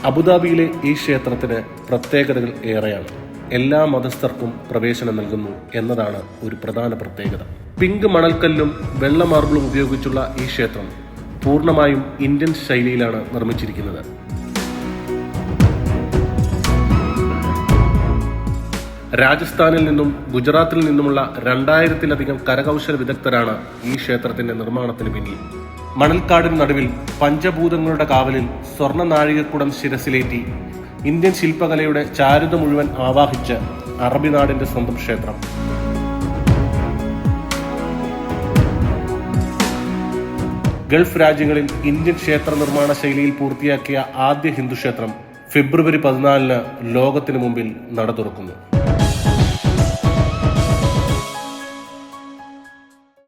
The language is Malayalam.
അബുദാബിയിലെ ഈ ക്ഷേത്രത്തിന് പ്രത്യേകതകൾ ഏറെയാണ്. എല്ലാ മതസ്ഥർക്കും പ്രവേശനം നൽകുന്നു എന്നതാണ് ഒരു പ്രധാന പ്രത്യേകത. പിങ്ക് മണൽക്കല്ലും വെള്ള മാർബിളും ഉപയോഗിച്ചുള്ള ഈ ക്ഷേത്രം പൂർണ്ണമായും ഇന്ത്യൻ ശൈലിയിലാണ് നിർമ്മിച്ചിരിക്കുന്നത്. രാജസ്ഥാനിൽ നിന്നും ഗുജറാത്തിൽ നിന്നുമുള്ള 2000-ലധികം കരകൗശല വിദഗ്ധരാണ് ഈ ക്ഷേത്രത്തിന്റെ നിർമ്മാണത്തിന് പിന്നിൽ. മണൽക്കാടിന് നടുവിൽ പഞ്ചഭൂതങ്ങളുടെ കാവലിൽ സ്വർണ്ണ നാഴികക്കുടം ശിരസിലേറ്റി ഇന്ത്യൻ ശില്പകലയുടെ ചാരുത മുഴുവൻ ആവാഹിച്ച് അറബി നാടിന്റെ സ്വന്തം ക്ഷേത്രം. ഗൾഫ് രാജ്യങ്ങളിൽ ഇന്ത്യൻ ക്ഷേത്ര നിർമ്മാണ ശൈലിയിൽ പൂർത്തിയാക്കിയ ആദ്യ ഹിന്ദു ക്ഷേത്രം ഫെബ്രുവരി 14 ലോകത്തിനു മുമ്പിൽ നട തുറക്കുന്നു.